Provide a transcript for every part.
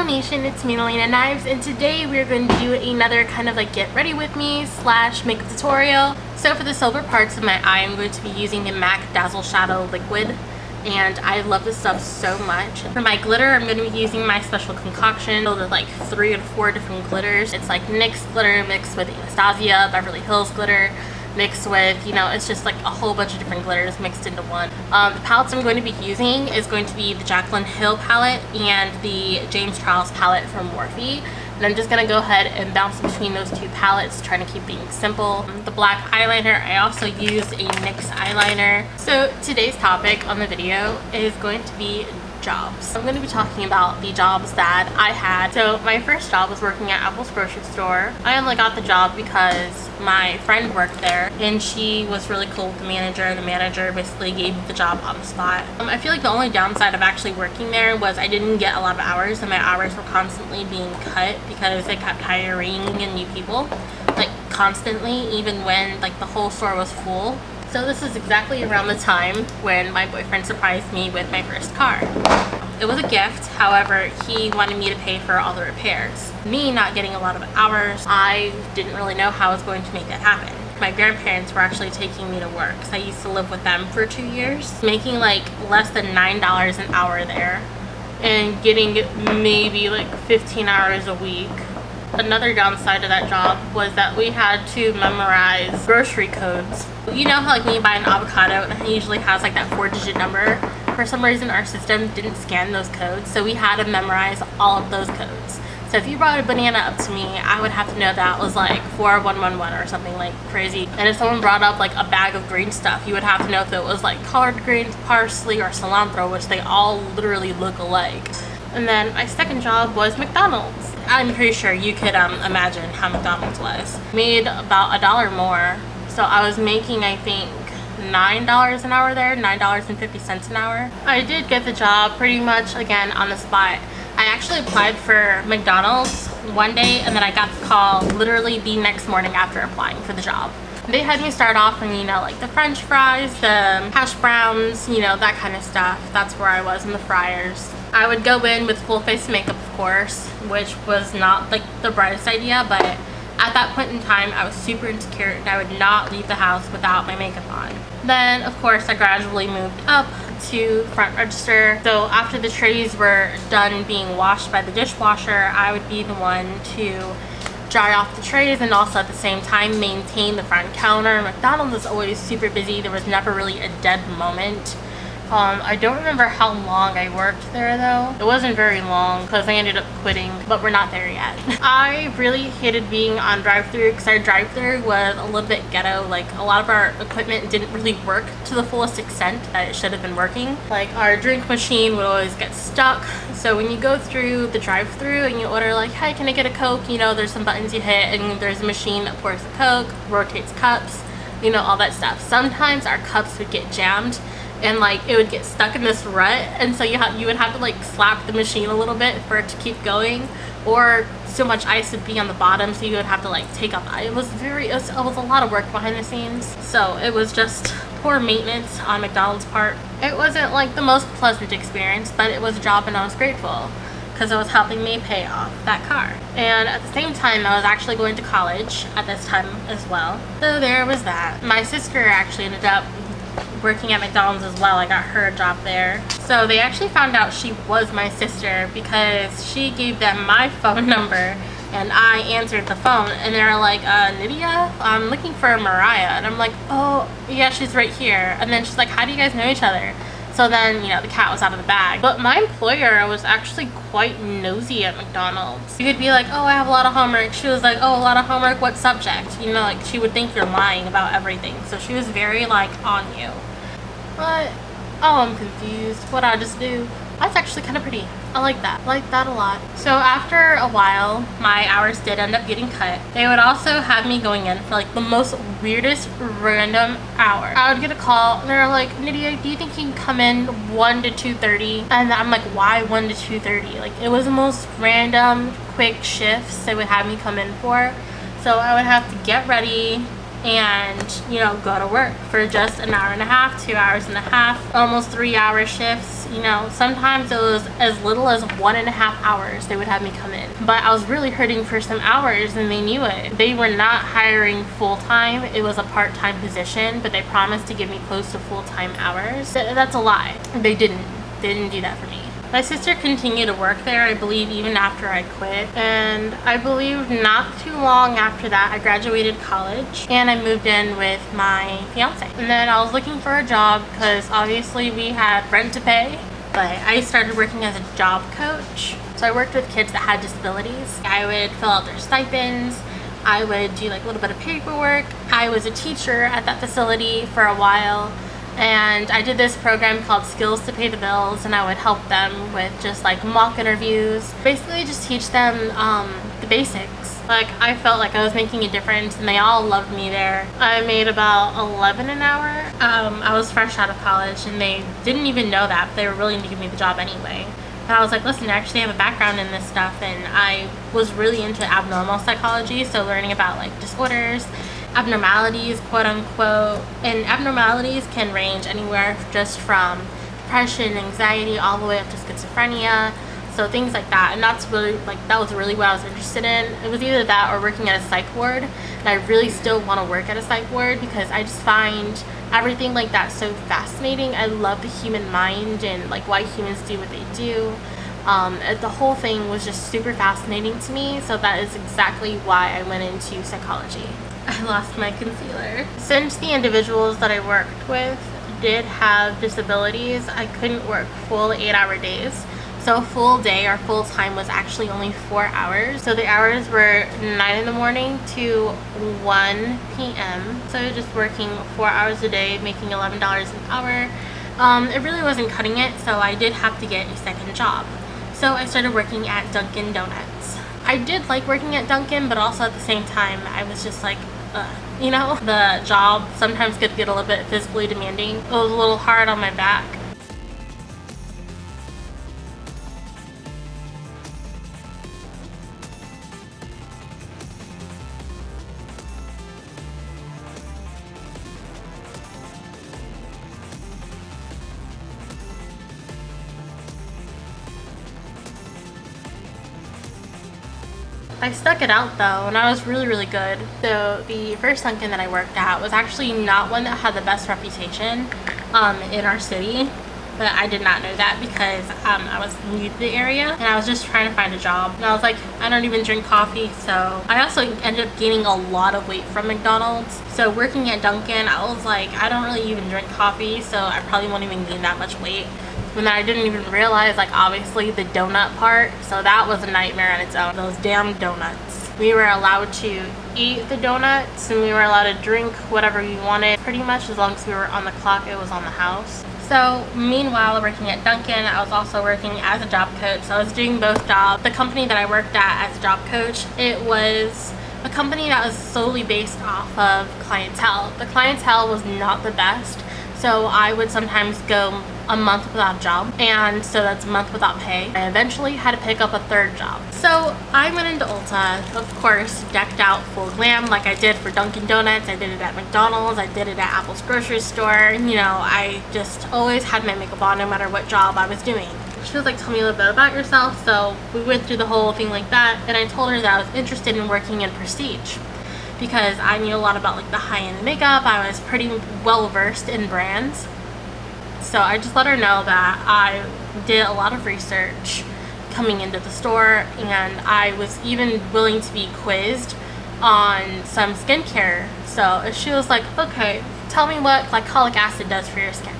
Nation, it's me, Elena Knives, and today we're going to do another kind of like get ready with me / makeup tutorial. So for the silver parts of my eye, I'm going to be using the MAC Dazzle Shadow Liquid, and I love this stuff so much. For my glitter, I'm going to be using my special concoction. There's like 3 or 4 different glitters. It's like NYX glitter mixed with Anastasia, Beverly Hills glitter, mixed with, you know, it's just like a whole bunch of different glitters mixed into one. The palettes I'm going to be using is going to be the Jaclyn Hill palette and the James Charles palette from Morphe. And I'm just going to go ahead and bounce between those two palettes, trying to keep things simple. The black eyeliner, I also used a NYX eyeliner. So today's topic on the video is going to be jobs. I'm going to be talking about the jobs that I had. So my first job was working at Apple's grocery store. I only got the job because my friend worked there and she was really cool with the manager. The manager basically gave me the job on the spot. I feel like the only downside of actually working there was I didn't get a lot of hours, and my hours were constantly being cut because they kept hiring in new people, like constantly, even when like the whole store was full. So this is exactly around the time when my boyfriend surprised me with my first car. It was a gift, however, he wanted me to pay for all the repairs. Me not getting a lot of hours, I didn't really know how I was going to make that happen. My grandparents were actually taking me to work because I used to live with them for 2 years, making like less than $9 an hour there and getting maybe like 15 hours a week. Another downside to that job was that we had to memorize grocery codes. You know how like when you buy an avocado, it usually has like that 4-digit number? For some reason our system didn't scan those codes, so we had to memorize all of those codes. So if you brought a banana up to me, I would have to know that was like 4111 or something like crazy. And if someone brought up like a bag of green stuff, you would have to know if it was like collard greens, parsley, or cilantro, which they all literally look alike. And then my second job was McDonald's. I'm pretty sure you could imagine how McDonald's was. Made about $1 more. So I was making, I think, $9 an hour there, $9.50 an hour. I did get the job pretty much again on the spot. I actually applied for McDonald's one day, and then I got the call literally the next morning after applying for the job. They had me start off on, you know, like the french fries, the hash browns, you know, that kind of stuff. That's where I was in the fryers. I would go in with full face makeup, of course, which was not like the brightest idea, but at that point in time I was super insecure and I would not leave the house without my makeup on. Then of course I gradually moved up to front register. So after the trays were done being washed by the dishwasher, I would be the one to dry off the trays and also at the same time maintain the front counter. McDonald's is always super busy. There was never really a dead moment. I don't remember how long I worked there though. It wasn't very long because I ended up quitting, but we're not there yet. I really hated being on drive-thru because our drive-thru was a little bit ghetto. Like a lot of our equipment didn't really work to the fullest extent that it should have been working. Like our drink machine would always get stuck. So when you go through the drive-thru and you order like, hey, can I get a Coke? You know, there's some buttons you hit and there's a machine that pours the Coke, rotates cups, you know, all that stuff. Sometimes our cups would get jammed and like it would get stuck in this rut, and so you would have to like slap the machine a little bit for it to keep going, or so much ice would be on the bottom so you would have to like take off. It was a lot of work behind the scenes, so it was just poor maintenance on McDonald's part. It wasn't like the most pleasant experience, but it was a job and I was grateful because it was helping me pay off that car. And at the same time I was actually going to college at this time as well, so there was that. My sister actually ended up working at McDonald's as well. I got her a job there. So they actually found out she was my sister because she gave them my phone number and I answered the phone and they're like, Nydia, I'm looking for Mariah. And I'm like, oh yeah, she's right here. And then she's like, how do you guys know each other? So then, you know, the cat was out of the bag. But my employer was actually quite nosy at McDonald's. You could be like, oh, I have a lot of homework. She was like, oh, a lot of homework, what subject? You know, like she would think you're lying about everything. So she was very like on you. But, oh, I'm confused. What'd I just do? That's actually kind of pretty. I like that. I like that a lot. So after a while, my hours did end up getting cut. They would also have me going in for like the most weirdest random hour. I would get a call and they're like, Nydia, do you think you can come in 1 to 2:30? And I'm like, why 1 to 2:30? Like it was the most random, quick shifts they would have me come in for. So I would have to get ready, and, you know, go to work for just an hour and a half, 2.5 hours, almost 3-hour shifts. You know, sometimes it was as little as 1.5 hours they would have me come in. But I was really hurting for some hours, and they knew it. They were not hiring full-time. It was a part-time position, but they promised to give me close to full-time hours. That's a lie. They didn't do that for me. My sister continued to work there, I believe, even after I quit. And I believe not too long after that, I graduated college and I moved in with my fiance. And then I was looking for a job because obviously we had rent to pay, but I started working as a job coach. So I worked with kids that had disabilities. I would fill out their stipends. I would do like a little bit of paperwork. I was a teacher at that facility for a while. And I did this program called Skills to Pay the Bills, and I would help them with just like mock interviews. Basically just teach them the basics. Like, I felt like I was making a difference, and they all loved me there. I made about $11 an hour. I was fresh out of college, and they didn't even know that, but they were willing to give me the job anyway. And I was like, listen, I actually have a background in this stuff, and I was really into abnormal psychology, so learning about like disorders, abnormalities, quote unquote. And abnormalities can range anywhere just from depression, anxiety, all the way up to schizophrenia, so things like that. And that's really, like, that was really what I was interested in. It was either that or working at a psych ward, and I really still want to work at a psych ward because I just find everything like that so fascinating. I love the human mind and like why humans do what they do. The whole thing was just super fascinating to me, so that is exactly why I went into psychology. I lost my concealer. Since the individuals that I worked with did have disabilities, I couldn't work full 8-hour days. So a full day or full time was actually only 4 hours. So the hours were 9 in the morning to 1 p.m. So just working 4 hours a day, making $11 an hour. It really wasn't cutting it, so I did have to get a second job. So I started working at Dunkin Donuts. I did like working at Dunkin', but also at the same time, I was just like, you know, the job sometimes could get a little bit physically demanding. It was a little hard on my back. I stuck it out though, and I was really good. So the first Dunkin' that I worked at was actually not one that had the best reputation in our city, but I did not know that because I was new to the area and I was just trying to find a job. And I was like, I don't even drink coffee, so I also ended up gaining a lot of weight from McDonald's. So working at Dunkin', I was like, I don't really even drink coffee, so I probably won't even gain that much weight. And then I didn't even realize, like, obviously the donut part, so that was a nightmare on its own. Those damn donuts. We were allowed to eat the donuts, and we were allowed to drink whatever we wanted. Pretty much as long as we were on the clock, it was on the house. So meanwhile, working at Dunkin', I was also working as a job coach. So I was doing both jobs. The company that I worked at as a job coach, it was a company that was solely based off of clientele. The clientele was not the best. So I would sometimes go a month without a job, and so that's a month without pay. I eventually had to pick up a third job. So I went into Ulta, of course, decked out full glam like I did for Dunkin Donuts. I did it at McDonald's, I did it at Apple's grocery store. You know, I just always had my makeup on no matter what job I was doing. She was like, tell me a little bit about yourself. So we went through the whole thing like that, and I told her that I was interested in working in prestige because I knew a lot about like the high-end makeup. I was pretty well versed in brands. So I just let her know that I did a lot of research coming into the store, and I was even willing to be quizzed on some skincare. So she was like, okay, tell me what glycolic acid does for your skin.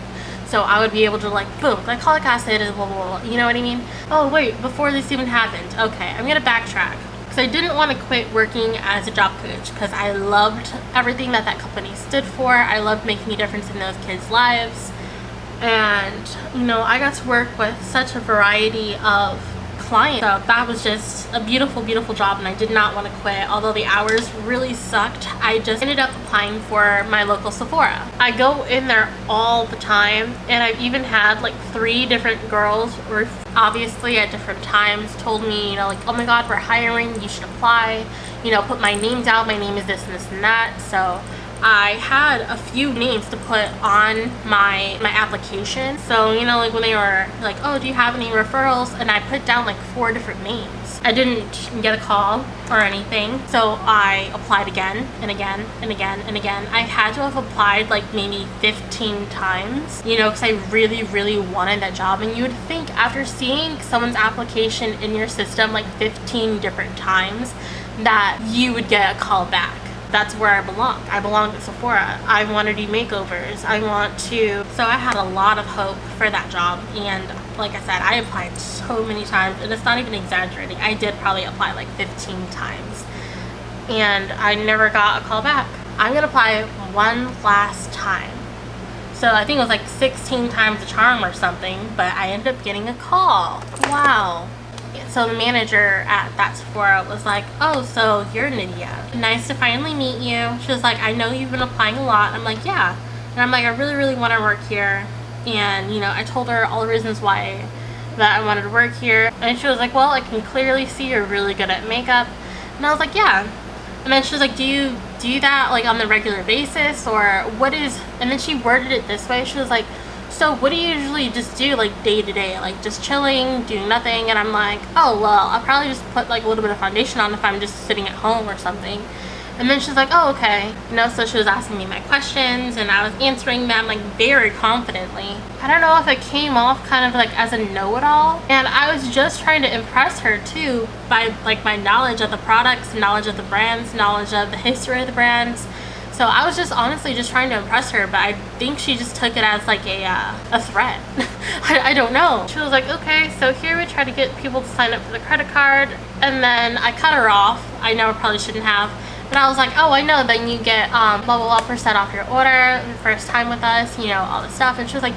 So I would be able to like, boom, glycolic acid is blah, blah, blah, you know what I mean? Oh wait, before this even happened, okay, I'm gonna backtrack. Because I didn't want to quit working as a job coach because I loved everything that that company stood for. I loved making a difference in those kids' lives. And, you know, I got to work with such a variety of clients. So that was just a beautiful, beautiful job, and I did not want to quit. Although the hours really sucked, I just ended up applying for my local Sephora. I go in there all the time, and I've even had like 3 different girls, obviously at different times, told me, you know, like, oh my god, we're hiring, you should apply. You know, put my name down, my name is this and this and that. So I had a few names to put on my application. So, you know, like when they were like, oh, do you have any referrals? And I put down like 4 different names. I didn't get a call or anything. So I applied again and again and again and again. I had to have applied like maybe 15 times, you know, because I really, really wanted that job. And you would think after seeing someone's application in your system like 15 different times that you would get a call back. That's where I belong. I belong at Sephora. I want to do makeovers. I want to. So I had a lot of hope for that job. And like I said, I applied so many times, and it's not even exaggerating. I did probably apply like 15 times. And I never got a call back. I'm gonna apply one last time. So I think it was like 16 times the charm or something, but I ended up getting a call. Wow. So the manager at that Sephora was like, oh, so you're Nydia. Nice to finally meet you. She was like, I know you've been applying a lot. I'm like, yeah. And I'm like, I really, really want to work here. And, you know, I told her all the reasons why that I wanted to work here. And she was like, well, I can clearly see you're really good at makeup. And I was like, yeah. And then she was like, do you do that like on the regular basis, or what is, and then she worded it this way. She was like, so what do you usually just do like day to day, like just chilling, doing nothing? And I'm like, oh, well, I'll probably just put like a little bit of foundation on if I'm just sitting at home or something. And then she's like, oh, okay. You know, so she was asking me my questions and I was answering them like very confidently. I don't know if it came off kind of like as a know-it-all. And I was just trying to impress her too by like my knowledge of the products, knowledge of the brands, knowledge of the history of the brands. So I was just honestly just trying to impress her, but I think she just took it as like a threat. I don't know. She was like, okay, so here we try to get people to sign up for the credit card. And then I cut her off. I know I probably shouldn't have. But I was like, oh, I know, then you get blah, blah, blah % off your order, the first time with us, you know, all this stuff. And she was like,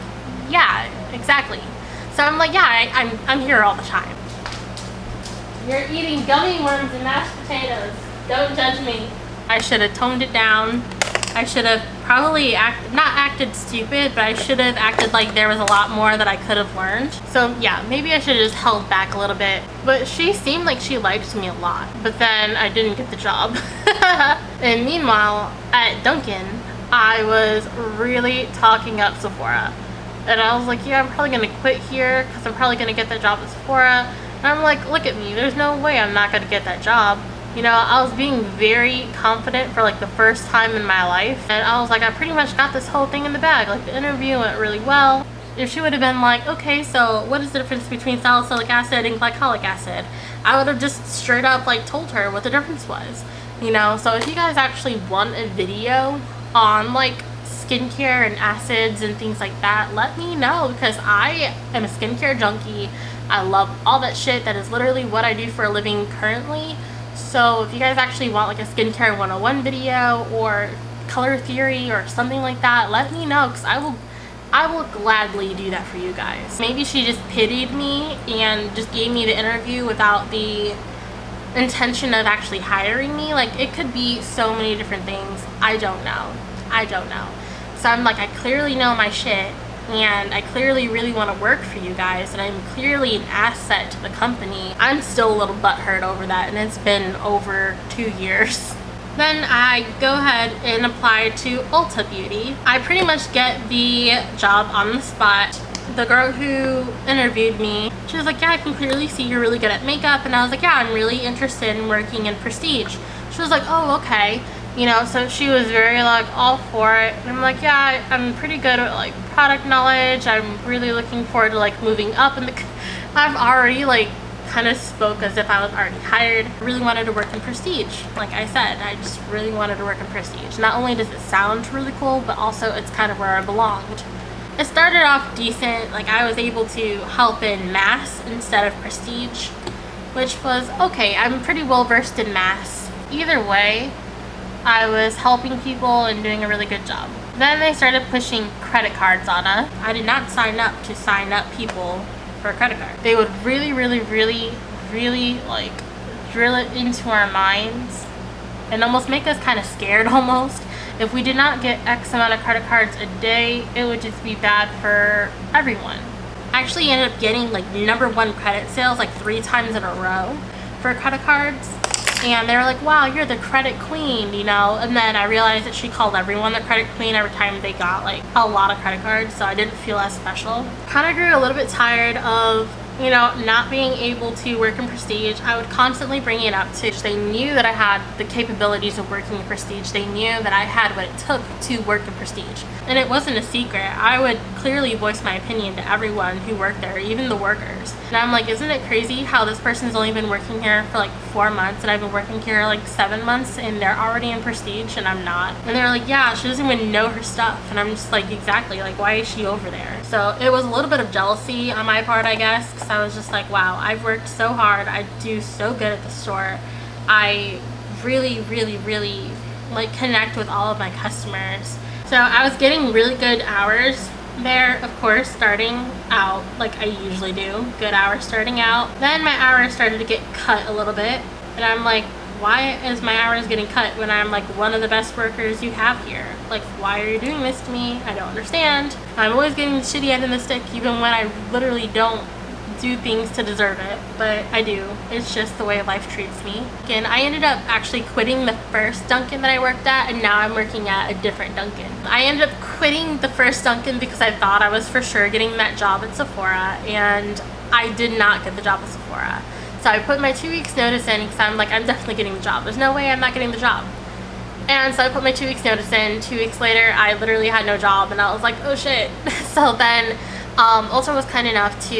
yeah, exactly. So I'm like, yeah, I'm here all the time. You're eating gummy worms and mashed potatoes. Don't judge me. I should have toned it down. I should have probably not acted stupid, but I should have acted like there was a lot more that I could have learned. So yeah, maybe I should have just held back a little bit. But she seemed like she liked me a lot. But then I didn't get the job. And meanwhile, at Dunkin, I was really talking up Sephora. And I was like, yeah, I'm probably gonna quit here because I'm probably gonna get that job at Sephora. And I'm like, look at me, there's no way I'm not gonna get that job. You know, I was being very confident for like the first time in my life. And I was like, I pretty much got this whole thing in the bag. Like the interview went really well. If she would have been like, okay, so what is the difference between salicylic acid and glycolic acid? I would have just straight up like told her what the difference was. You know, so if you guys actually want a video on like skincare and acids and things like that, let me know, because I am a skincare junkie. I love all that shit. That is literally what I do for a living currently. So if you guys actually want like a skincare 101 video or color theory or something like that, let me know, because I will gladly do that for you guys. Maybe she just pitied me and just gave me the interview without the intention of actually hiring me. Like, it could be so many different things. I don't know. So I'm like, I clearly know my shit, and I clearly really want to work for you guys, and I'm clearly an asset to the company. I'm still a little butthurt over that, and it's been over 2 years. Then I go ahead and apply to Ulta Beauty. I pretty much get the job on the spot. The girl who interviewed me, she was like, yeah, I can clearly see you're really good at makeup. And I was like, yeah, I'm really interested in working in prestige. She was like, oh, okay. You know, so she was very like all for it. And I'm like, yeah, I'm pretty good at like product knowledge. I'm really looking forward to like moving up in the, I've already like kind of spoke as if I was already hired. I really wanted to work in prestige. Like I said, I just really wanted to work in prestige. Not only does it sound really cool, but also it's kind of where I belonged. It started off decent. Like, I was able to help in mass instead of prestige, which was okay. I'm pretty well versed in mass. Either way, I was helping people and doing a really good job. Then they started pushing credit cards on us. I did not sign up to sign up people for a credit card. They would really like drill it into our minds and almost make us kind of scared almost. If we did not get X amount of credit cards a day, it would just be bad for everyone. I actually ended up getting like #1 credit sales like 3 times in a row for credit cards. And they were like, wow, you're the credit queen, you know? And then I realized that she called everyone the credit queen every time they got like a lot of credit cards, so I didn't feel as special. Kind of grew a little bit tired of, you know, not being able to work in Prestige. I would constantly bring it up to, they knew that I had the capabilities of working in Prestige. They knew that I had what it took to work in Prestige. And it wasn't a secret. I would clearly voice my opinion to everyone who worked there, even the workers. And I'm like, isn't it crazy how this person's only been working here for like 4 months and I've been working here like 7 months and they're already in Prestige and I'm not? And they're like, yeah, she doesn't even know her stuff. And I'm just like, exactly, like why is she over there? So it was a little bit of jealousy on my part, I guess, because I was just like, wow, I've worked so hard. I do so good at the store. I really, really, really like connect with all of my customers. So I was getting really good hours there, of course, starting out like I usually do. Good hours starting out. Then my hours started to get cut a little bit. And I'm like, why is my hours getting cut when I'm like one of the best workers you have here? Like, why are you doing this to me? I don't understand. I'm always getting the shitty end of the stick even when I literally don't do things to deserve it, but I do. It's just the way life treats me. Again, I ended up actually quitting the first Dunkin that I worked at, and now I'm working at a different Dunkin. I ended up quitting the first Dunkin because I thought I was for sure getting that job at Sephora, and I did not get the job at Sephora. So I put my 2 weeks notice in because I'm like, I'm definitely getting the job. There's no way I'm not getting the job. And so I put my 2 weeks notice in. 2 weeks later, I literally had no job, and I was like, oh shit. So then Ulta was kind enough to,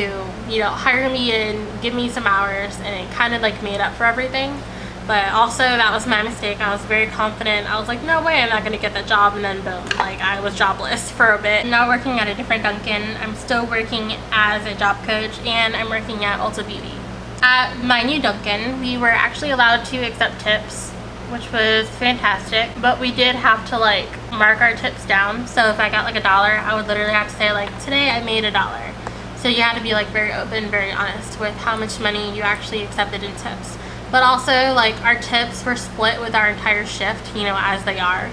you know, hire me and give me some hours, and it kind of like made up for everything. But also that was my mistake. I was very confident. I was like, no way I'm not gonna get that job, and then boom, like I was jobless for a bit. Now working at a different Dunkin. I'm still working as a job coach, and I'm working at Ulta Beauty. At my new Dunkin, we were actually allowed to accept tips, which was fantastic, but we did have to like mark our tips down. So if I got like $1, I would literally have to say like, today I made $1. So you had to be like very open, very honest with how much money you actually accepted in tips. But also like our tips were split with our entire shift, you know, as they are.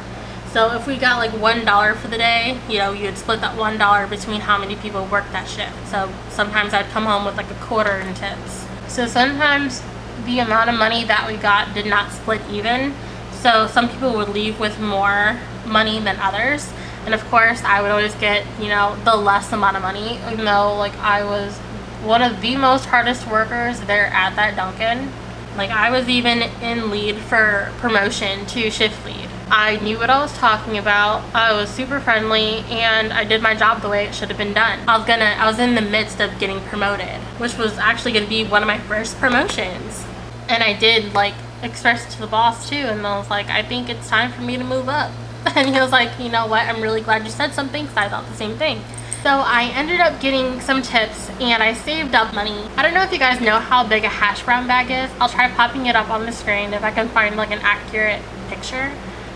So if we got like $1 for the day, you know, you would split that $1 between how many people worked that shift. So sometimes I'd come home with like a quarter in tips. So sometimes the amount of money that we got did not split even. So some people would leave with more money than others. And of course, I would always get, you know, the less amount of money, even though like I was one of the most hardest workers there at that Dunkin. Like I was even in lead for promotion to shift lead. I knew what I was talking about. I was super friendly, and I did my job the way it should have been done. I was in the midst of getting promoted, which was actually going to be one of my first promotions. And I did like express it to the boss too, and I was like, I think it's time for me to move up. And he was like, you know what, I'm really glad you said something, because I thought the same thing. So I ended up getting some tips, and I saved up money. I don't know if you guys know how big a hash brown bag is. I'll try popping it up on the screen if I can find like an accurate picture.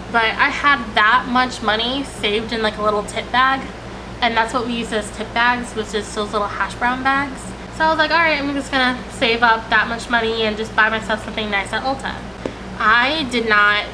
But I had that much money saved in like a little tip bag, and that's what we used as tip bags, was just those little hash brown bags. So I was like, all right, I'm just gonna save up that much money and just buy myself something nice at Ulta. I did not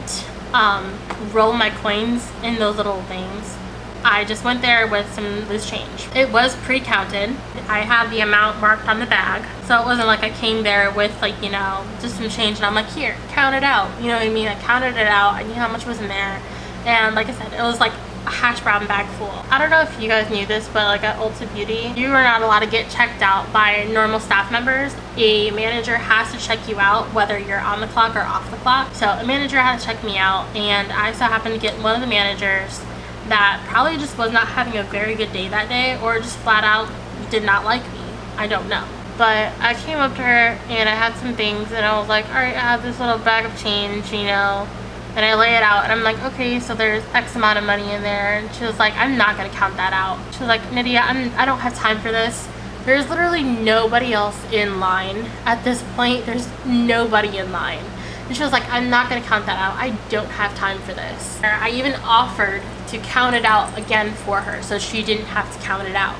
roll my coins in those little things. I just went there with some loose change. It was pre-counted. I had the amount marked on the bag, so it wasn't like I came there with like, you know, just some change and I'm like, here, count it out. You know what I mean? I counted it out. I knew how much was in there. And like I said, it was like a hash brown bag full. I don't know if you guys knew this, but like at Ulta Beauty, you are not allowed to get checked out by normal staff members. A manager has to check you out whether you're on the clock or off the clock. So a manager had to check me out, and I so happened to get one of the managers that probably just was not having a very good day that day, or just flat out did not like me. I don't know. But I came up to her and I had some things, and I was like, all right, I have this little bag of change, you know, and I lay it out, and I'm like, okay, so there's X amount of money in there. And she was like, I'm not gonna count that out. She was like, Nydia, I don't have time for this. There's literally nobody else in line at this point. There's nobody in line. And she was like, I'm not gonna count that out. I don't have time for this. I even offered to count it out again for her, so she didn't have to count it out.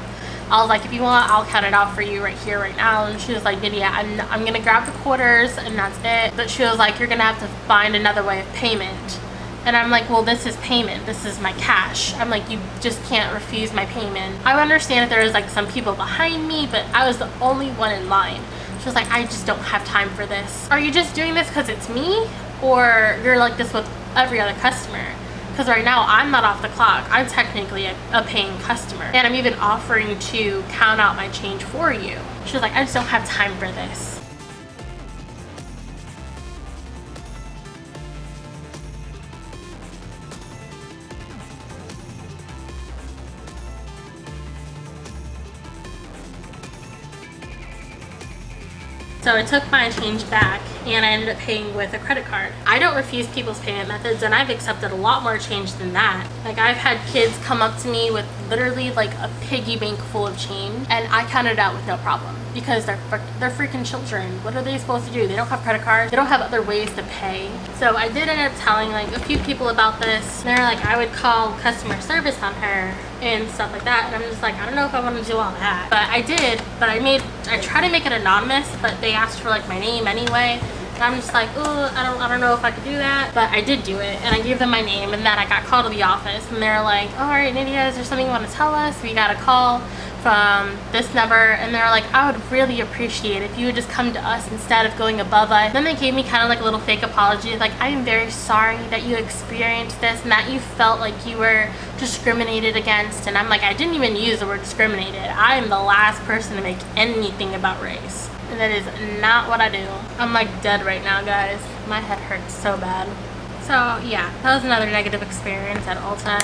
I was like, if you want, I'll count it out for you right here, right now. And she was like, Nydia, I'm gonna grab the quarters and that's it. But she was like, you're gonna have to find another way of payment. And I'm like, well, this is payment. This is my cash. I'm like, you just can't refuse my payment. I understand if there was like some people behind me, but I was the only one in line. She was like, I just don't have time for this. Are you just doing this because it's me? Or you're like this with every other customer? Because right now I'm not off the clock. I'm technically a paying customer. And I'm even offering to count out my change for you. She was like, I just don't have time for this. So I took my change back and I ended up paying with a credit card. I don't refuse people's payment methods, and I've accepted a lot more change than that. Like, I've had kids come up to me with literally like a piggy bank full of change, and I counted it out with no problem because they're freaking children. What are they supposed to do? They don't have credit cards. They don't have other ways to pay. So I did end up telling like a few people about this. They're like, I would call customer service on her and stuff like that, and I'm just like, I don't know if I want to do all that. But I did. But I tried to make it anonymous, but they asked for like my name anyway. And I'm just like, oh, I don't know if I could do that. But I did do it, and I gave them my name, and then I got called to the office, and they're like, all right, Nydia, is there something you want to tell us? We got a call from this number, and they're like, I would really appreciate if you would just come to us instead of going above us. And then they gave me kind of like a little fake apology, like, I am very sorry that you experienced this and that you felt like you were discriminated against. And I'm like, I didn't even use the word discriminated. I am the last person to make anything about race, and that is not what I do. I'm like dead right now, guys. My head hurts so bad. So yeah, that was another negative experience at Ulta.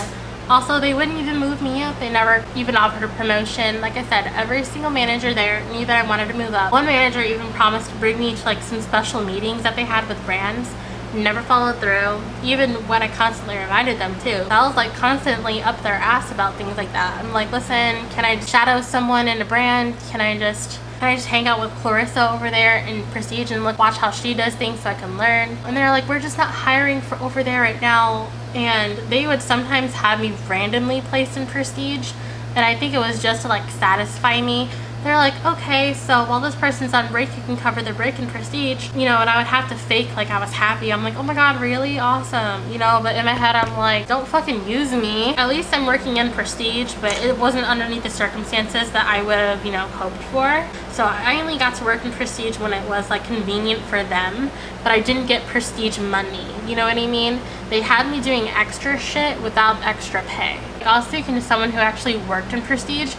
Also, they wouldn't even move me up. They never even offered a promotion. Like I said, every single manager there knew that I wanted to move up. One manager even promised to bring me to like some special meetings that they had with brands. Never followed through, even when I constantly reminded them too. I was like constantly up their ass about things like that. I'm like, listen, can I shadow someone in a brand? Can I just hang out with Clarissa over there in Prestige and watch how she does things so I can learn? And they're like, we're just not hiring for over there right now. And they would sometimes have me randomly placed in Prestige, and I think it was just to like satisfy me. They're like, okay, so while this person's on break, you can cover the break in Prestige, you know. And I would have to fake like I was happy. I'm like, oh my god, really? Awesome, you know. But in my head I'm like, don't fucking use me. At least I'm working in Prestige, but it wasn't underneath the circumstances that I would have, you know, hoped for. So I only got to work in Prestige when it was like convenient for them, but I didn't get Prestige money, you know what I mean? They had me doing extra shit without extra pay. I was speaking to someone who actually worked in Prestige,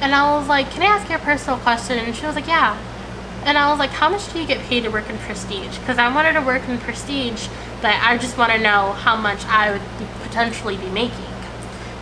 and I was like, can I ask you a personal question? And she was like, yeah. And I was like, how much do you get paid to work in Prestige? Because I wanted to work in Prestige, but I just want to know how much I would potentially be making.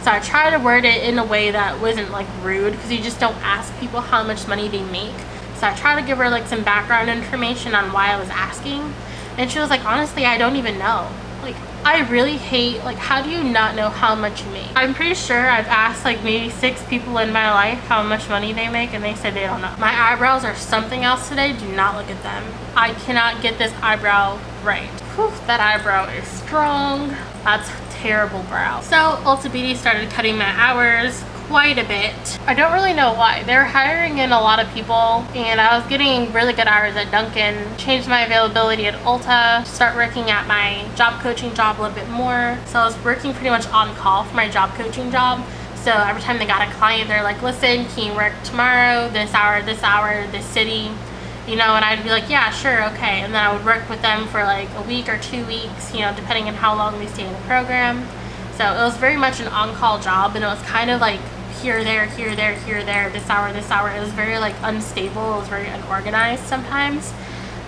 So I tried to word it in a way that wasn't like rude, because you just don't ask people how much money they make. So I tried to give her like some background information on why I was asking, and she was like, honestly, I don't even know. Like, I really hate, like, how do you not know how much you make? I'm pretty sure I've asked like maybe 6 people in my life how much money they make, and they said they don't know. My eyebrows are something else today. Do not look at them. I cannot get this eyebrow right. Whew, that eyebrow is strong. That's a terrible brow. So Ulta Beauty started cutting my hours quite a bit. I don't really know why. They're hiring in a lot of people, and I was getting really good hours at Dunkin. Changed my availability at Ulta, start working at my job coaching job a little bit more. So I was working pretty much on call for my job coaching job. So every time they got a client, they're like, listen, can you work tomorrow, this hour, this city? You know, and I'd be like, yeah, sure, okay. And then I would work with them for like a week or 2 weeks, you know, depending on how long they stay in the program. So it was very much an on-call job, and it was kind of like here, there, this hour. It was very like unstable. It was very unorganized sometimes.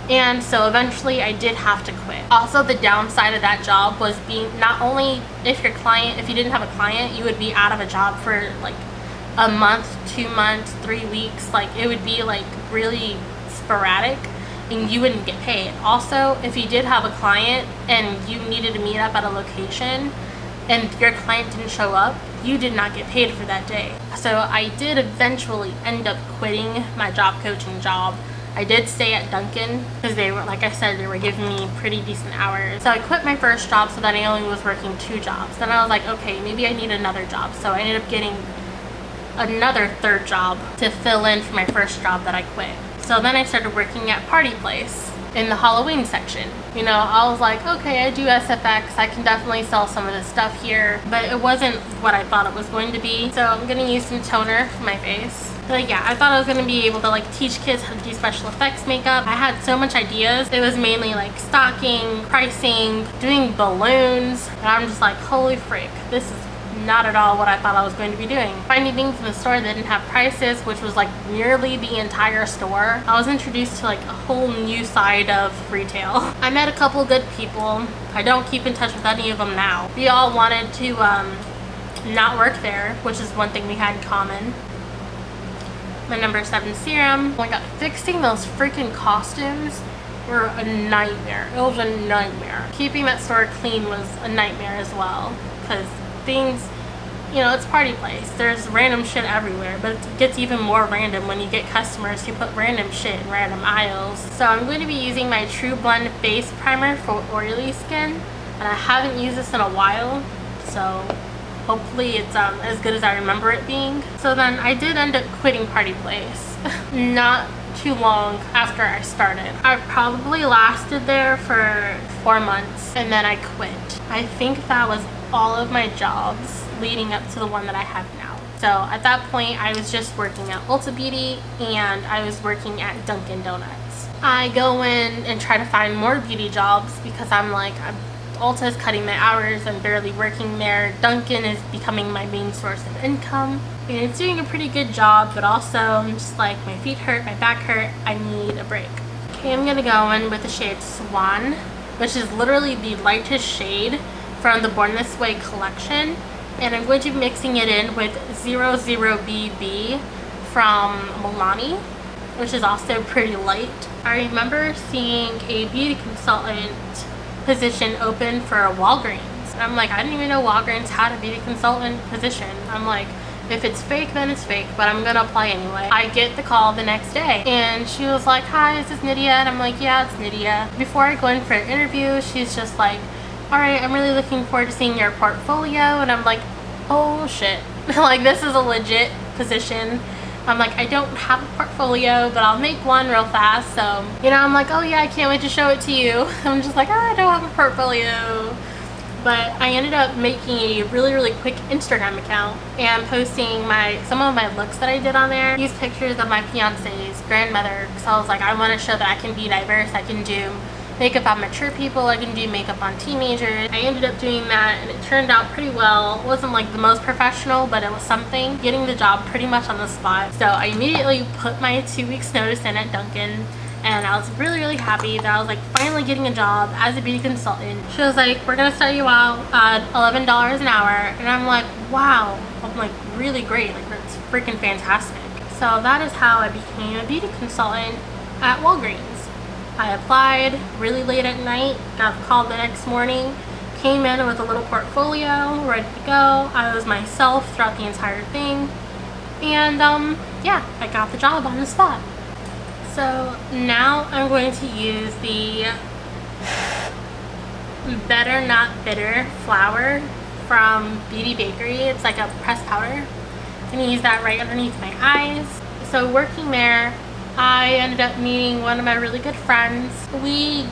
And so eventually I did have to quit. Also, the downside of that job was being, not only if you didn't have a client, you would be out of a job for like a month, 2 months, 3 weeks. Like, it would be like really sporadic, and you wouldn't get paid. Also, if you did have a client and you needed to meet up at a location and your client didn't show up, you did not get paid for that day. So I did eventually end up quitting my job coaching job. I did stay at Dunkin because they were, like I said, they were giving me pretty decent hours. So I quit my first job so that I only was working 2 jobs. Then I was like, okay, maybe I need another job. So I ended up getting another 3rd job to fill in for my first job that I quit. So then I started working at Party Place in the Halloween section. You know, I was like, okay, I do SFX. I can definitely sell some of this stuff here, but it wasn't what I thought it was going to be. So I'm gonna use some toner for my face. But yeah, I thought I was gonna be able to like teach kids how to do special effects makeup. I had so much ideas. It was mainly like stocking, pricing, doing balloons, and I'm just like, holy frick, this is not at all what I thought I was going to be doing. Finding things in the store that didn't have prices, which was like nearly the entire store. I was introduced to like a whole new side of retail. I met a couple good people. I don't keep in touch with any of them now. We all wanted to not work there, which is one thing we had in common. My number 7 serum. Oh my god, fixing those freaking costumes were a nightmare. It was a nightmare. Keeping that store clean was a nightmare as well, because things, you know, it's party place. There's random shit everywhere, but it gets even more random when you get customers who put random shit in random aisles. So I'm going to be using my True Blend Face Primer for oily skin, and I haven't used this in a while, so hopefully it's as good as I remember it being. So then I did end up quitting Party Place not too long after I started. I probably lasted there for 4 months and then I quit. I think that was all of my jobs leading up to the one that I have now. So at that point I was just working at Ulta Beauty and I was working at Dunkin Donuts. I go in and try to find more beauty jobs because I'm like, Ulta is cutting my hours, I'm barely working there. Dunkin is becoming my main source of income. And it's doing a pretty good job, but also I'm just like, my feet hurt, my back hurt, I need a break. Okay, I'm gonna go in with the shade Swan, which is literally the lightest shade from the Born This Way collection. And I'm going to be mixing it in with 00BB from Milani, which is also pretty light. I remember seeing a beauty consultant position open for a Walgreens. I'm like, I didn't even know Walgreens had a beauty consultant position. I'm like, if it's fake, then it's fake, but I'm gonna apply anyway. I get the call the next day and she was like, hi, is this Nydia? And I'm like, yeah, it's Nydia. Before I go in for an interview, she's just like, all right, I'm really looking forward to seeing your portfolio. And I'm like, oh shit, like this is a legit position. I'm like, I don't have a portfolio, but I'll make one real fast. So, you know, I'm like, oh yeah, I can't wait to show it to you. I'm just like, oh, I don't have a portfolio. But I ended up making a really quick Instagram account and posting some of my looks that I did on there. Use pictures of my fiance's grandmother, because I was like, I want to show that I can be diverse. I can do makeup on mature people, I can do makeup on teenagers. I ended up doing that and it turned out pretty well. It wasn't like the most professional, but it was something. Getting the job pretty much on the spot. So I immediately put my 2 weeks notice in at Dunkin, and I was really happy that I was like finally getting a job as a beauty consultant. She was like, we're gonna start you out at $11 an hour, and I'm like, wow, I'm like really great, like that's freaking fantastic. So that is how I became a beauty consultant at Walgreens. I applied really late at night, got called the next morning, came in with a little portfolio, ready to go. I was myself throughout the entire thing, and yeah, I got the job on the spot. So now I'm going to use the Better Not Bitter flour from Beauty Bakery. It's like a pressed powder. I'm going to use that right underneath my eyes. So working there, I ended up meeting one of my really good friends. We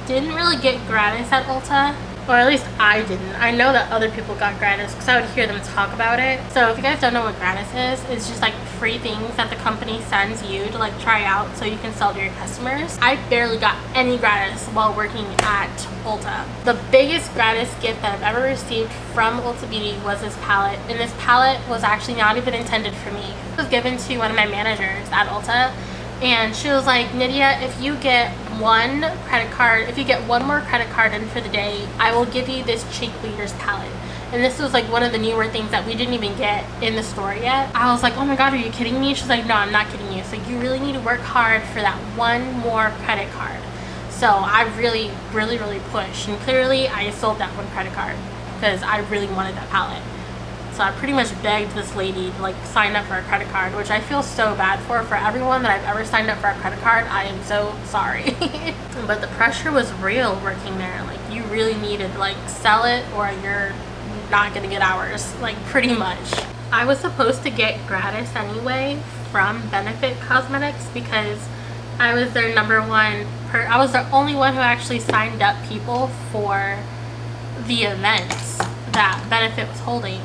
didn't really get gratis at Ulta, or at least I didn't. I know that other people got gratis because I would hear them talk about it. So if you guys don't know what gratis is, it's just like free things that the company sends you to like try out so you can sell to your customers. I barely got any gratis while working at Ulta. The biggest gratis gift that I've ever received from Ulta Beauty was this palette, and this palette was actually not even intended for me. It was given to one of my managers at Ulta. And she was like, Nydia, if you get one more credit card in for the day, I will give you this Cheek Leaders palette. And this was like one of the newer things that we didn't even get in the store yet. I was like, oh my god, are you kidding me? She's like, no, I'm not kidding you. So you really need to work hard for that one more credit card. So I really pushed, and clearly I sold that one credit card because I really wanted that palette. So I pretty much begged this lady to like sign up for a credit card, which I feel so bad for everyone that I've ever signed up for a credit card. I am so sorry. But the pressure was real working there. Like you really needed to like sell it or you're not gonna get hours, like pretty much. I was supposed to get gratis anyway from Benefit Cosmetics because I was their I was the only one who actually signed up people for the events that Benefit was holding.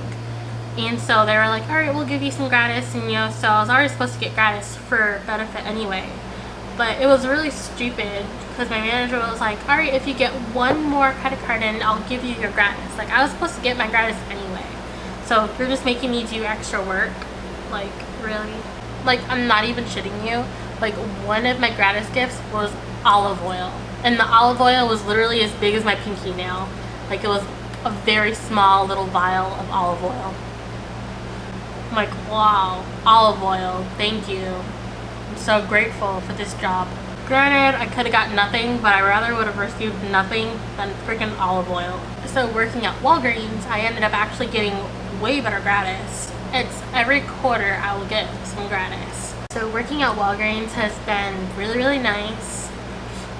And so they were like, all right, we'll give you some gratis. And, you know, so I was already supposed to get gratis for benefit anyway. But it was really stupid because my manager was like, all right, if you get one more credit card in, I'll give you your gratis. Like, I was supposed to get my gratis anyway. So you're just making me do extra work? Like, really? Like, I'm not even shitting you. Like, one of my gratis gifts was olive oil. And the olive oil was literally as big as my pinky nail. Like, it was a very small little vial of olive oil. I'm like, wow, olive oil, thank you. I'm so grateful for this job. Granted, I could have got nothing, but I rather would have received nothing than freaking olive oil. So working at Walgreens, I ended up actually getting way better gratis. It's every quarter I will get some gratis. So working at Walgreens has been really, really nice.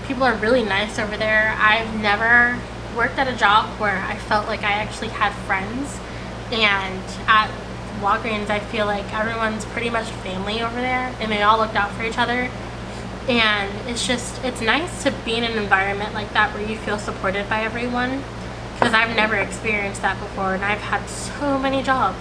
People are really nice over there. I've never worked at a job where I felt like I actually had friends, and at Walgreens I feel like everyone's pretty much family over there and they all looked out for each other. And it's nice to be in an environment like that where you feel supported by everyone, because I've never experienced that before, and I've had so many jobs.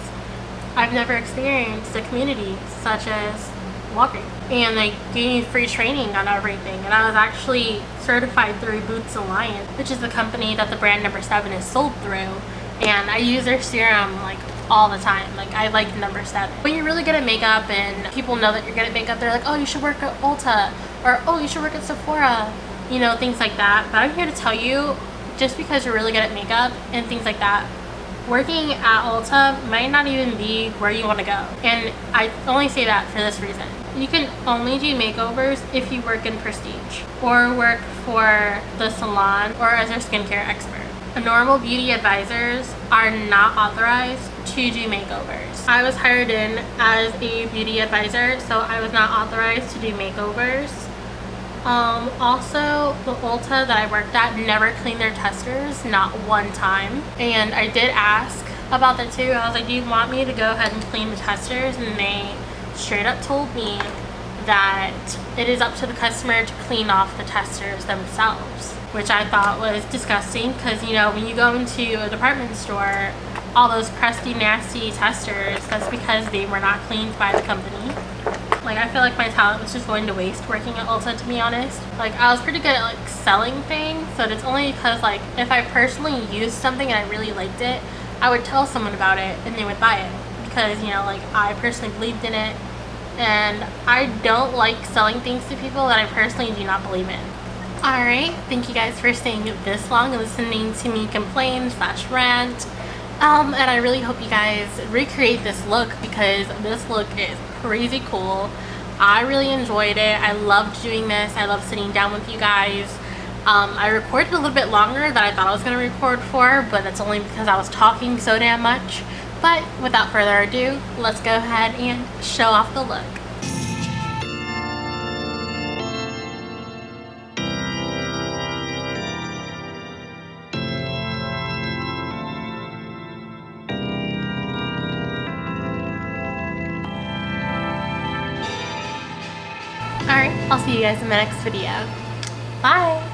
I've never experienced a community such as Walgreens. And they gave me free training on everything, and I was actually certified through Boots Alliance, which is the company that the brand number 7 is sold through, and I use their serum like all the time. Like, I like number 7. When you're really good at makeup and people know that you're good at makeup, they're like, oh, you should work at Ulta, or oh, you should work at Sephora, you know, things like that. But I'm here to tell you, just because you're really good at makeup and things like that, working at Ulta might not even be where you want to go. And I only say that for this reason. You can only do makeovers if you work in prestige or work for the salon or as their skincare expert. Normal beauty advisors are not authorized to do makeovers. I was hired in as a beauty advisor, so I was not authorized to do makeovers. Also, the Ulta that I worked at never cleaned their testers, not one time. And I did ask about that too. I was like, do you want me to go ahead and clean the testers? And they straight up told me that it is up to the customer to clean off the testers themselves, which I thought was disgusting, because, you know, when you go into a department store, all those crusty, nasty testers, that's because they were not cleaned by the company. Like, I feel like my talent was just going to waste working at Ulta, to be honest. Like, I was pretty good at, like, selling things, but it's only because, like, if I personally used something and I really liked it, I would tell someone about it and they would buy it, because, you know, like, I personally believed in it, and I don't like selling things to people that I personally do not believe in. Alright, thank you guys for staying this long and listening to me complain / rant. And I really hope you guys recreate this look, because this look is crazy cool. I really enjoyed it. I loved doing this. I love sitting down with you guys. I recorded a little bit longer than I thought I was going to record for, but that's only because I was talking so damn much. But without further ado, let's go ahead and show off the look. Alright, I'll see you guys in the next video. Bye!